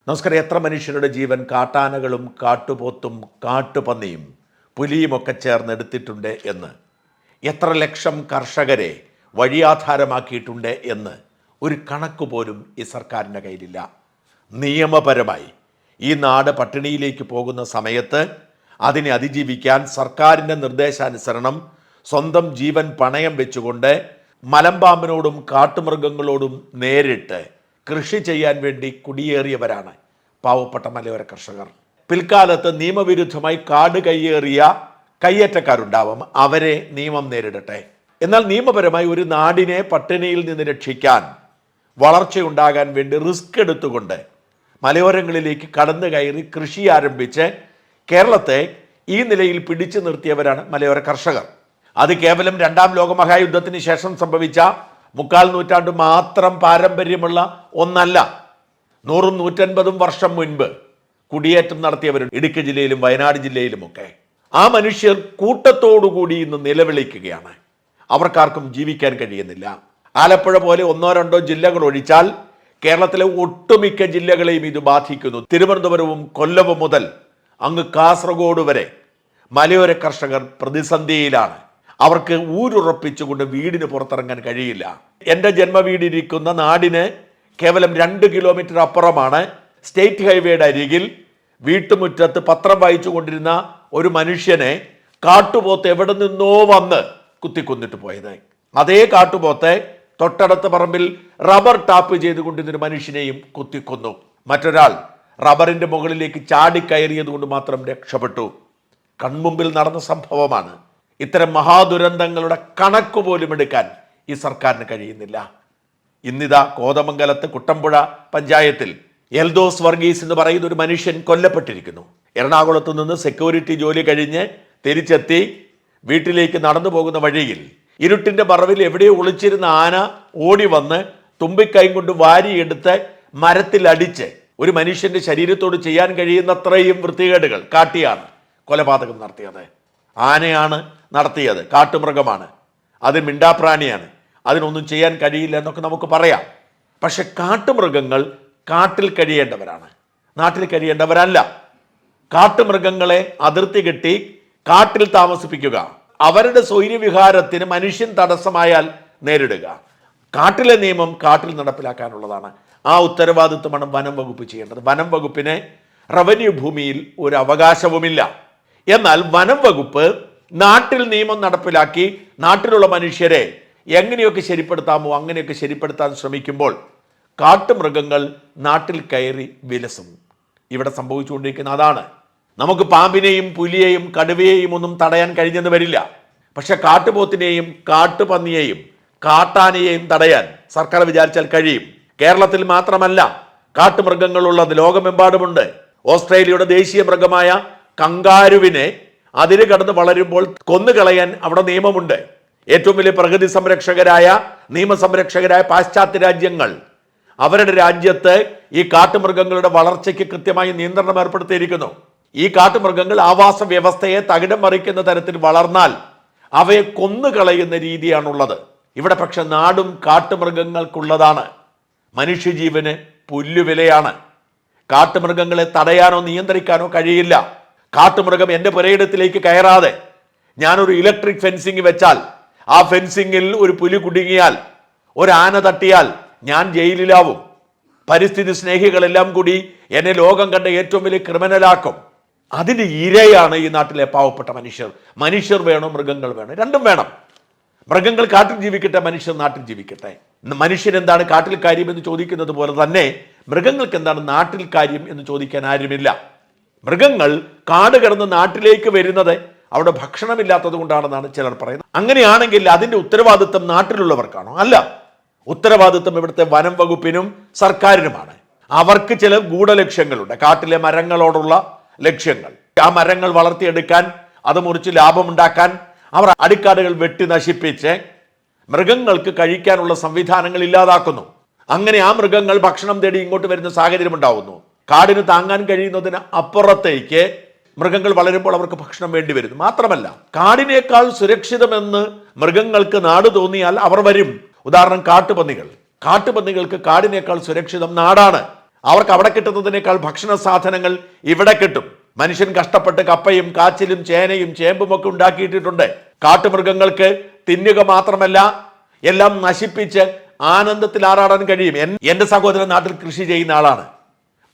നമസ്കാരം. എത്ര മനുഷ്യരുടെ ജീവൻ കാട്ടാനകളും കാട്ടുപോത്തും കാട്ടുപന്നിയും പുലിയുമൊക്കെ ചേർന്നെടുത്തിട്ടുണ്ട് എന്ന്, എത്ര ലക്ഷം കർഷകരെ വഴിയാധാരമാക്കിയിട്ടുണ്ട് എന്ന് ഒരു കണക്ക് പോലും ഈ സർക്കാരിൻ്റെ കയ്യിലില്ല. നിയമപരമായി ഈ നാട് പട്ടിണിയിലേക്ക് പോകുന്ന സമയത്ത് അതിനെ അതിജീവിക്കാൻ സർക്കാരിൻ്റെ നിർദ്ദേശാനുസരണം സ്വന്തം ജീവൻ പണയം വെച്ചുകൊണ്ട് മലമ്പാമ്പിനോടും കാട്ടുമൃഗങ്ങളോടും നേരിട്ട് കൃഷി ചെയ്യാൻ വേണ്ടി കുടിയേറിയവരാണ് പാവപ്പെട്ട മലയോര കർഷകർ. പിൽക്കാലത്ത് നിയമവിരുദ്ധമായി കാട് കയ്യേറ്റക്കാരുണ്ടാവും. അവരെ നിയമം നേരിടട്ടെ. എന്നാൽ നിയമപരമായി ഒരു നാടിനെ പട്ടിണിയിൽ നിന്ന് രക്ഷിക്കാൻ, വളർച്ചയുണ്ടാകാൻ വേണ്ടി റിസ്ക് എടുത്തുകൊണ്ട് മലയോരങ്ങളിലേക്ക് കടന്നു കയറി കൃഷി ആരംഭിച്ച് കേരളത്തെ ഈ നിലയിൽ പിടിച്ചു നിർത്തിയവരാണ് മലയോര കർഷകർ. അത് കേവലം രണ്ടാം ലോകമഹായുദ്ധത്തിന് ശേഷം സംഭവിച്ച 3/4 നൂറ്റാണ്ട് മാത്രം പാരമ്പര്യമുള്ള ഒന്നല്ല. 100-150 വർഷം മുൻപ് കുടിയേറ്റം നടത്തിയവരുണ്ട് ഇടുക്കി ജില്ലയിലും വയനാട് ജില്ലയിലുമൊക്കെ. ആ മനുഷ്യർ കൂട്ടത്തോടുകൂടി ഇന്ന് നിലവിളിക്കുകയാണ്. അവർക്കാർക്കും ജീവിക്കാൻ കഴിയുന്നില്ല. ആലപ്പുഴ പോലെ 1-2 ജില്ലകൾ ഒഴിച്ചാൽ കേരളത്തിലെ ഒട്ടുമിക്ക ജില്ലകളെയും ഇത് ബാധിക്കുന്നു. തിരുവനന്തപുരവും കൊല്ലവും മുതൽ അങ്ങ് കാസർഗോഡ് വരെ മലയോര കർഷകർ പ്രതിസന്ധിയിലാണ്. അവർക്ക് ഊരുറപ്പിച്ചുകൊണ്ട് വീടിന് പുറത്തിറങ്ങാൻ കഴിയില്ല. എൻ്റെ ജന്മവീടിരിക്കുന്ന നാടിന് കേവലം 2 കിലോമീറ്റർ അപ്പുറമാണ് സ്റ്റേറ്റ് ഹൈവേയുടെ അരികിൽ വീട്ടുമുറ്റത്ത് പത്രം വായിച്ചു കൊണ്ടിരുന്ന ഒരു മനുഷ്യനെ കാട്ടുപോത്ത് എവിടെ നിന്നോ വന്ന് കുത്തിക്കൊന്നിട്ട് പോയത്. അതേ കാട്ടുപോത്തെ തൊട്ടടുത്ത പറമ്പിൽ റബ്ബർ ടാപ്പ് ചെയ്തുകൊണ്ടിരുന്നൊരു മനുഷ്യനെയും കുത്തിക്കൊന്നു. മറ്റൊരാൾ റബ്ബറിൻ്റെ മുകളിലേക്ക് ചാടിക്കയറിയത് കൊണ്ട് മാത്രം രക്ഷപ്പെട്ടു. കൺമുമ്പിൽ നടന്ന സംഭവമാണ്. ഇത്തരം മഹാദുരന്തങ്ങളുടെ കണക്ക് പോലും എടുക്കാൻ ഈ സർക്കാരിന് കഴിയുന്നില്ല. ഇന്നിതാ കോതമംഗലത്ത് കുട്ടമ്പുഴ പഞ്ചായത്തിൽ എൽദോസ് വർഗീസ് എന്ന് പറയുന്ന ഒരു മനുഷ്യൻ കൊല്ലപ്പെട്ടിരിക്കുന്നു. എറണാകുളത്ത് നിന്ന് സെക്യൂരിറ്റി ജോലി കഴിഞ്ഞ് തിരിച്ചെത്തി വീട്ടിലേക്ക് നടന്നു പോകുന്ന വഴിയിൽ ഇരുട്ടിൻ്റെ മറവിൽ എവിടെയോ ഒളിച്ചിരുന്ന ആന ഓടി വന്ന് തുമ്പിക്കൈ കൊണ്ട് വാരിയെടുത്ത് മരത്തിൽ അടിച്ച് ഒരു മനുഷ്യൻ്റെ ശരീരത്തോട് ചെയ്യാൻ കഴിയുന്നത്രയും വൃത്തികേടുകൾ കാട്ടിയാണ് കൊലപാതകം നടത്തിയത്. ആനയാണ് നടത്തിയത്, കാട്ടുമൃഗമാണ്, അത് മിണ്ടാപ്രാണിയാണ്, അതിനൊന്നും ചെയ്യാൻ കഴിയില്ല എന്നൊക്കെ നമുക്ക് പറയാം. പക്ഷെ കാട്ടുമൃഗങ്ങൾ കാട്ടിൽ കഴിയേണ്ടവരാണ്, നാട്ടിൽ കഴിയേണ്ടവരല്ല. കാട്ടുമൃഗങ്ങളെ അതിർത്തി കെട്ടി കാട്ടിൽ താമസിപ്പിക്കുക, അവരുടെ സ്വൈര്യവിഹാരത്തിന് മനുഷ്യൻ തടസ്സമായാൽ നേരിടുക, കാട്ടിലെ നിയമം കാട്ടിൽ നടപ്പിലാക്കാനുള്ളതാണ്. ആ ഉത്തരവാദിത്വമാണ് വനം വകുപ്പ് ചെയ്യേണ്ടത്. വനം വകുപ്പിന് റവന്യൂ ഭൂമിയിൽ ഒരു അവകാശവുമില്ല. എന്നാൽ വനം വകുപ്പ് നാട്ടിൽ നിയമം നടപ്പിലാക്കി നാട്ടിലുള്ള മനുഷ്യരെ എങ്ങനെയൊക്കെ ശരിപ്പെടുത്താമോ അങ്ങനെയൊക്കെ ശരിപ്പെടുത്താൻ ശ്രമിക്കുമ്പോൾ കാട്ടുമൃഗങ്ങൾ നാട്ടിൽ കയറി വിലസും. ഇവിടെ സംഭവിച്ചുകൊണ്ടിരിക്കുന്ന അതാണ്. നമുക്ക് പാമ്പിനെയും പുലിയെയും കടുവയെയും ഒന്നും തടയാൻ കഴിഞ്ഞെന്ന് വരില്ല. പക്ഷെ കാട്ടുപോത്തിനെയും കാട്ടുപന്നിയെയും കാട്ടാനയെയും തടയാൻ സർക്കാർ വിചാരിച്ചാൽ കഴിയും. കേരളത്തിൽ മാത്രമല്ല കാട്ടുമൃഗങ്ങളുള്ളത്, ലോകമെമ്പാടുമുണ്ട്. ഓസ്ട്രേലിയയുടെ ദേശീയ മൃഗമായ കങ്കാരുവിനെ അതിര് കടന്ന് വളരുമ്പോൾ കൊന്നുകളയാൻ അവിടെ നിയമമുണ്ട്. ഏറ്റവും വലിയ പ്രകൃതി സംരക്ഷകരായ നിയമസംരക്ഷകരായ പാശ്ചാത്യ രാജ്യങ്ങൾ അവരുടെ രാജ്യത്ത് ഈ കാട്ടുമൃഗങ്ങളുടെ വളർച്ചയ്ക്ക് കൃത്യമായി നിയന്ത്രണം ഏർപ്പെടുത്തിയിരിക്കുന്നു. ഈ കാട്ടുമൃഗങ്ങൾ ആവാസ വ്യവസ്ഥയെ തകിടം മറിക്കുന്ന തരത്തിൽ വളർന്നാൽ അവയെ കൊന്നുകളയുന്ന രീതിയാണുള്ളത്. ഇവിടെ പക്ഷെ നാടും കാട്ടുമൃഗങ്ങൾക്കുള്ളതാണ്. മനുഷ്യജീവന് പുല്ലുവിലയാണ്. കാട്ടുമൃഗങ്ങളെ തടയാനോ നിയന്ത്രിക്കാനോ കഴിയില്ല. കാട്ടുമൃഗം എൻ്റെ പുരയിടത്തിലേക്ക് കയറാതെ ഞാനൊരു ഇലക്ട്രിക് ഫെൻസിങ് വെച്ചാൽ ആ ഫെൻസിങ്ങിൽ ഒരു പുലി കുടുങ്ങിയാൽ, ഒരു ആന തട്ടിയാൽ ഞാൻ ജയിലിലാവും. പരിസ്ഥിതി സ്നേഹികളെല്ലാം കൂടി എന്നെ ലോകം കണ്ട ഏറ്റവും വലിയ ക്രിമിനലാക്കും. അതിൻ്റെ ഇരയാണ് ഈ നാട്ടിലെ പാവപ്പെട്ട മനുഷ്യർ. മനുഷ്യർ വേണോ മൃഗങ്ങൾ വേണോ? രണ്ടും വേണം. മൃഗങ്ങൾ കാട്ടിൽ ജീവിക്കട്ടെ, മനുഷ്യർ നാട്ടിൽ ജീവിക്കട്ടെ. മനുഷ്യരെന്താണ് കാട്ടിൽ കാര്യം എന്ന് ചോദിക്കുന്നത് പോലെ തന്നെ മൃഗങ്ങൾക്ക് എന്താണ് നാട്ടിൽ കാര്യം എന്ന് ചോദിക്കാൻ ആരുമില്ല. മൃഗങ്ങൾ കാട് കടന്ന് നാട്ടിലേക്ക് വരുന്നത് അവിടെ ഭക്ഷണമില്ലാത്തത് കൊണ്ടാണെന്നാണ് ചിലർ പറയുന്നത്. അങ്ങനെയാണെങ്കിൽ അതിൻ്റെ ഉത്തരവാദിത്വം നാട്ടിലുള്ളവർക്കാണോ? അല്ല, ഉത്തരവാദിത്വം ഇവിടുത്തെ വനം വകുപ്പിനും സർക്കാരിനുമാണ്. അവർക്ക് ചില ഗൂഢലക്ഷ്യങ്ങളുണ്ട്. കാട്ടിലെ മരങ്ങളോടുള്ള ലക്ഷ്യങ്ങൾ, ആ മരങ്ങൾ വളർത്തിയെടുക്കാൻ, അത് മുറിച്ച് ലാഭമുണ്ടാക്കാൻ അവർ അടിക്കാടുകൾ വെട്ടി നശിപ്പിച്ച് മൃഗങ്ങൾക്ക് കഴിക്കാനുള്ള സംവിധാനങ്ങൾ ഇല്ലാതാക്കുന്നു. അങ്ങനെ ആ മൃഗങ്ങൾ ഭക്ഷണം തേടി ഇങ്ങോട്ട് വരുന്ന സാഹചര്യം ഉണ്ടാവുന്നു. കാടിന് താങ്ങാൻ കഴിയുന്നതിന് അപ്പുറത്തേക്ക് മൃഗങ്ങൾ വളരുമ്പോൾ അവർക്ക് ഭക്ഷണം വേണ്ടി വരുന്നു. മാത്രമല്ല, കാടിനേക്കാൾ സുരക്ഷിതമെന്ന് മൃഗങ്ങൾക്ക് നാട് തോന്നിയാൽ അവർ വരും. ഉദാഹരണം കാട്ടുപന്നികൾ. കാട്ടുപന്നികൾക്ക് കാടിനേക്കാൾ സുരക്ഷിതം നാടാണ്. അവർക്ക് അവിടെ കിട്ടുന്നതിനേക്കാൾ ഭക്ഷണ സാധനങ്ങൾ ഇവിടെ കിട്ടും. മനുഷ്യൻ കഷ്ടപ്പെട്ട് കപ്പയും കാച്ചിലും ചേനയും ചേമ്പും ഒക്കെ ഉണ്ടാക്കിയിട്ടിട്ടുണ്ട്. കാട്ടുമൃഗങ്ങൾക്ക് തിന്നുക മാത്രമല്ല എല്ലാം നശിപ്പിച്ച് ആനന്ദത്തിൽ ആറാടാൻ കഴിയും. എൻ്റെ സഹോദരൻ നാട്ടിൽ കൃഷി ചെയ്യുന്ന ആളാണ്.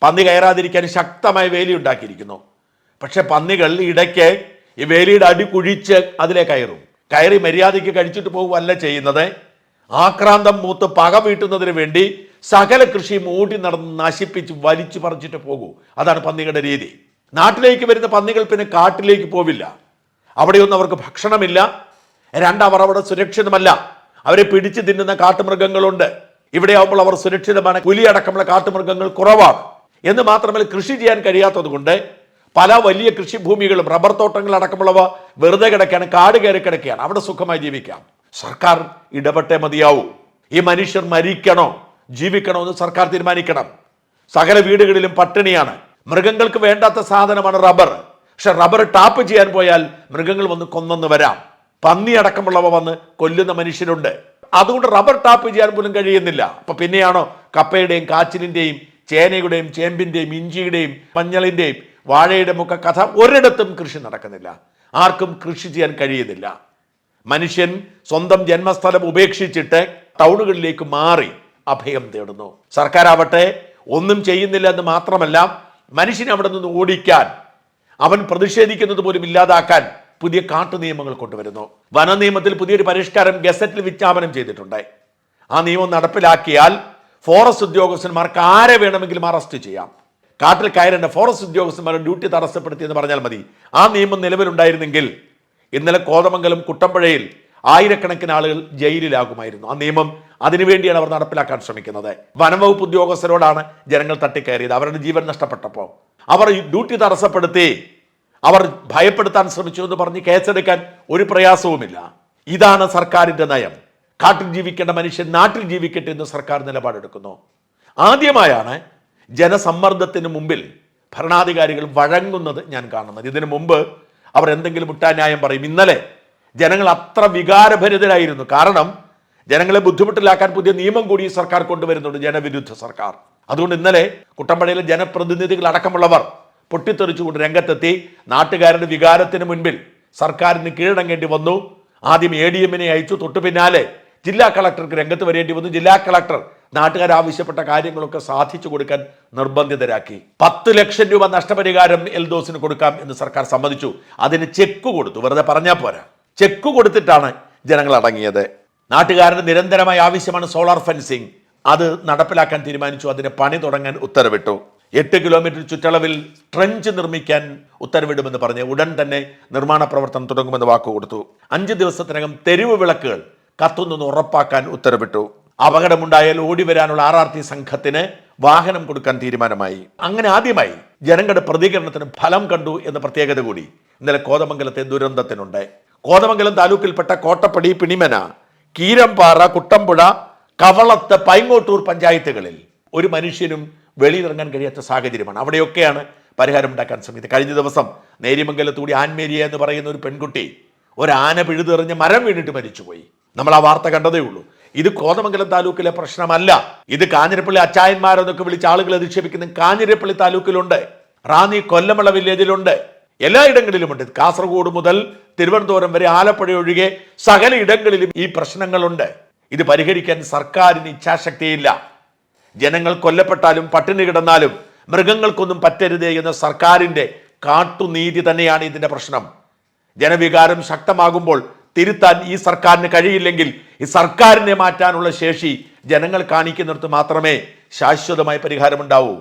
പന്നി കയറാതിരിക്കാൻ ശക്തമായ വേലി ഉണ്ടാക്കിയിരിക്കുന്നു. പക്ഷെ പന്നികൾ ഇടയ്ക്ക് ഈ വേലിയുടെ അടി കുഴിച്ച് അതിലെ കയറി മര്യാദയ്ക്ക് കഴിച്ചിട്ട് പോകുകയല്ല ചെയ്യുന്നത്. ആക്രാന്തം മൂത്ത് പക വീട്ടുന്നതിന് വേണ്ടി സകല കൃഷി മൂടി നടന്ന് നശിപ്പിച്ച് വലിച്ചു പറിച്ചിട്ട് പോകൂ. അതാണ് പന്നികളുടെ രീതി. നാട്ടിലേക്ക് വരുന്ന പന്നികൾ പിന്നെ കാട്ടിലേക്ക് പോവില്ല. അവിടെയൊന്നും അവർക്ക് ഭക്ഷണമില്ല. അവർ അവിടെ സുരക്ഷിതമല്ല. അവരെ പിടിച്ചു തിന്നുന്ന കാട്ടുമൃഗങ്ങളുണ്ട്. ഇവിടെയാവുമ്പോൾ അവർ സുരക്ഷിതമാണ്. പുലിയടക്കമുള്ള കാട്ടുമൃഗങ്ങൾ കുറവാണ്. എന്ന് മാത്രമല്ല, കൃഷി ചെയ്യാൻ കഴിയാത്തത് കൊണ്ട് പല വലിയ കൃഷിഭൂമികളും റബ്ബർ തോട്ടങ്ങൾ അടക്കമുള്ളവ വെറുതെ കിടക്കുകയാണ്, കാട് കയറി കിടക്കുകയാണ്. അവിടെ സുഖമായി ജീവിക്കാം. സർക്കാർ ഇടപെട്ടേ മതിയാവൂ. ഈ മനുഷ്യർ മരിക്കണോ ജീവിക്കണോ എന്ന് സർക്കാർ തീരുമാനിക്കണം. സകല വീടുകളിലും പട്ടിണിയാണ്. മൃഗങ്ങൾക്ക് വേണ്ടാത്ത സാധനമാണ് റബ്ബർ. പക്ഷെ റബ്ബർ ടാപ്പ് ചെയ്യാൻ പോയാൽ മൃഗങ്ങൾ വന്ന് കൊന്നെന്ന് വരാം. പന്നി അടക്കമുള്ളവ വന്ന് കൊല്ലുന്ന മനുഷ്യരുണ്ട്. അതുകൊണ്ട് റബ്ബർ ടാപ്പ് ചെയ്യാൻ പോലും കഴിയുന്നില്ല. അപ്പൊ പിന്നെയാണോ കപ്പയുടെയും കാച്ചിലിന്റെയും ചേനയുടെയും ചേമ്പിന്റെയും ഇഞ്ചിയുടെയും മഞ്ഞളിന്റെയും വാഴയുടെയും ഒക്കെ കഥ? ഒരിടത്തും കൃഷി നടക്കുന്നില്ല. ആർക്കും കൃഷി ചെയ്യാൻ കഴിയുന്നില്ല. മനുഷ്യൻ സ്വന്തം ജന്മസ്ഥലം ഉപേക്ഷിച്ചിട്ട് ടൗണുകളിലേക്ക് മാറി അഭയം തേടുന്നു. സർക്കാരാവട്ടെ ഒന്നും ചെയ്യുന്നില്ല എന്ന് മാത്രമല്ല, മനുഷ്യനെ അവിടെ നിന്ന് ഓടിക്കാൻ, അവൻ പ്രതിഷേധിക്കുന്നത് പോലും ഇല്ലാതാക്കാൻ പുതിയ കാട്ടു നിയമങ്ങൾ കൊണ്ടുവരുന്നു. വന നിയമത്തിൽ പുതിയൊരു പരിഷ്കാരം ഗസറ്റിൽ വിജ്ഞാപനം ചെയ്തിട്ടുണ്ട്. ആ നിയമം നടപ്പിലാക്കിയാൽ ഫോറസ്റ്റ് ഉദ്യോഗസ്ഥന്മാർക്ക് ആരെ വേണമെങ്കിലും അറസ്റ്റ് ചെയ്യാം. കാട്ടിൽ കയറേണ്ട ഫോറസ്റ്റ് ഉദ്യോഗസ്ഥന്മാരുടെ ഡ്യൂട്ടി തടസ്സപ്പെടുത്തി എന്ന് പറഞ്ഞാൽ മതി. ആ നിയമം നിലവിലുണ്ടായിരുന്നെങ്കിൽ ഇന്നലെ കോതമംഗലം കുട്ടമ്പുഴയിൽ ആയിരക്കണക്കിന് ആളുകൾ ജയിലിലാകുമായിരുന്നു. ആ നിയമം അതിനുവേണ്ടിയാണ് അവർ നടപ്പിലാക്കാൻ ശ്രമിക്കുന്നത്. വനംവകുപ്പ് ഉദ്യോഗസ്ഥരോടാണ് ജനങ്ങൾ തട്ടിക്കയറിയത്. അവരുടെ ജീവൻ നഷ്ടപ്പെട്ടപ്പോൾ അവർ ഡ്യൂട്ടി തടസ്സപ്പെടുത്തി, അവർ ഭയപ്പെടുത്താൻ ശ്രമിച്ചു എന്ന് പറഞ്ഞ് കേസെടുക്കാൻ ഒരു പ്രയാസവുമില്ല. ഇതാണ് സർക്കാരിന്റെ നയം. കാട്ടിൽ ജീവിക്കേണ്ട മനുഷ്യൻ നാട്ടിൽ ജീവിക്കട്ടെ എന്ന് സർക്കാർ നിലപാടെടുക്കുന്നു. ആദ്യമായാണ് ജനസമ്മർദ്ദത്തിന് മുമ്പിൽ ഭരണാധികാരികൾ വഴങ്ങുന്നത് ഞാൻ കാണുന്നത്. ഇതിനു മുമ്പ് അവർ എന്തെങ്കിലും മുട്ടാന്യായം പറയും. ഇന്നലെ ജനങ്ങൾ അത്ര വികാരഭരിതരായിരുന്നു. കാരണം ജനങ്ങളെ ബുദ്ധിമുട്ടിലാക്കാൻ പുതിയ നിയമം കൂടി സർക്കാർ കൊണ്ടുവരുന്നുണ്ട്, ജനവിരുദ്ധ സർക്കാർ. അതുകൊണ്ട് ഇന്നലെ കുട്ടമ്പുഴയിലെ ജനപ്രതിനിധികൾ അടക്കമുള്ളവർ പൊട്ടിത്തെറിച്ചുകൊണ്ട് രംഗത്തെത്തി. നാട്ടുകാരുടെ വികാരത്തിന് മുൻപിൽ സർക്കാരിന് കീഴടങ്ങേണ്ടി വന്നു. ആദ്യം ADM-നെ അയച്ചു. തൊട്ടു പിന്നാലെ ജില്ലാ കളക്ടർക്ക് രംഗത്ത് വരേണ്ടി വന്നു. ജില്ലാ കളക്ടർ നാട്ടുകാർ ആവശ്യപ്പെട്ട കാര്യങ്ങളൊക്കെ സാധിച്ചു കൊടുക്കാൻ നിർബന്ധിതരാക്കി. 10 ലക്ഷം രൂപ നഷ്ടപരിഹാരം എൽദോസിന് കൊടുക്കാം എന്ന് സർക്കാർ സമ്മതിച്ചു. അതിന് ചെക്ക് കൊടുത്തു. വെറുതെ പറഞ്ഞാൽ പോരാ, ചെക്ക് കൊടുത്തിട്ടാണ് ജനങ്ങൾ അടങ്ങിയത്. നാട്ടുകാരുടെ നിരന്തരമായ ആവശ്യമാണ് സോളാർ ഫെൻസിങ്. അത് നടപ്പിലാക്കാൻ തീരുമാനിച്ചു. അതിന് പണി തുടങ്ങാൻ ഉത്തരവിട്ടു. 8 കിലോമീറ്റർ ചുറ്റളവിൽ ട്രെഞ്ച് നിർമ്മിക്കാൻ ഉത്തരവിടുമെന്ന് പറഞ്ഞ് ഉടൻ തന്നെ നിർമ്മാണ പ്രവർത്തനം തുടങ്ങുമെന്ന് വാക്കുകൊടുത്തു. 5 ദിവസത്തിനകം തെരുവ് വിളക്കുകൾ കത്തുന്നെന്ന് ഉറപ്പാക്കാൻ ഉത്തരവിട്ടു. അപകടമുണ്ടായാൽ ഓടി വരാനുള്ള RRT സംഘത്തിന് വാഹനം കൊടുക്കാൻ തീരുമാനമായി. അങ്ങനെ ആദ്യമായി ജനങ്ങളുടെ പ്രതികരണത്തിന് ഫലം കണ്ടു എന്ന പ്രത്യേകത കൂടി ഇന്നലെ കോതമംഗലത്തെ ദുരന്തത്തിനുണ്ട്. കോതമംഗലം താലൂക്കിൽപ്പെട്ട കോട്ടപ്പടി, പിണിമന, കീരമ്പാറ, കുട്ടമ്പുഴ, കവളത്ത്, പൈങ്ങോട്ടൂർ പഞ്ചായത്തുകളിൽ ഒരു മനുഷ്യനും വെളിയിലിറങ്ങാൻ കഴിയാത്ത സാഹചര്യമാണ്. അവിടെയൊക്കെയാണ് പരിഹാരം ഉണ്ടാക്കാൻ ശ്രമിക്കുന്നത്. കഴിഞ്ഞ ദിവസം നേര്യമംഗലത്തൂടി ആൻമേരിയ എന്ന് പറയുന്ന ഒരു പെൺകുട്ടി ഒരാന പിഴുതെറിഞ്ഞ് മരം വീണിട്ട് മരിച്ചുപോയി. നമ്മൾ ആ വാർത്ത കണ്ടതേ ഉള്ളൂ. ഇത് കോതമംഗലം താലൂക്കിലെ പ്രശ്നമല്ല. ഇത് കാഞ്ഞിരപ്പള്ളി അച്ചായന്മാരെന്നൊക്കെ വിളിച്ച് ആളുകൾ അധിക്ഷേപിക്കുന്ന കാഞ്ഞിരപ്പള്ളി താലൂക്കിലുണ്ട്, റാന്നി കൊല്ലമള വില്ലേജിലുണ്ട്, എല്ലായിടങ്ങളിലുമുണ്ട്. കാസർഗോഡ് മുതൽ തിരുവനന്തപുരം വരെ, ആലപ്പുഴ ഒഴികെ സകല ഇടങ്ങളിലും ഈ പ്രശ്നങ്ങളുണ്ട്. ഇത് പരിഹരിക്കാൻ സർക്കാരിന് ഇച്ഛാശക്തിയില്ല. ജനങ്ങൾ കൊല്ലപ്പെട്ടാലും പട്ടിണി കിടന്നാലും മൃഗങ്ങൾക്കൊന്നും പറ്റരുതേ എന്ന സർക്കാരിന്റെ കാട്ടുനീതി തന്നെയാണ് ഇതിന്റെ പ്രശ്നം. ജനവികാരം ശക്തമാകുമ്പോൾ തിരുത്താൻ ഈ സർക്കാരിന് കഴിയില്ലെങ്കിൽ ഈ സർക്കാരിനെ മാറ്റാനുള്ള ശേഷി ജനങ്ങൾ കാണിക്കുന്നിടത്ത് മാത്രമേ ശാശ്വതമായ പരിഹാരമുണ്ടാവൂ.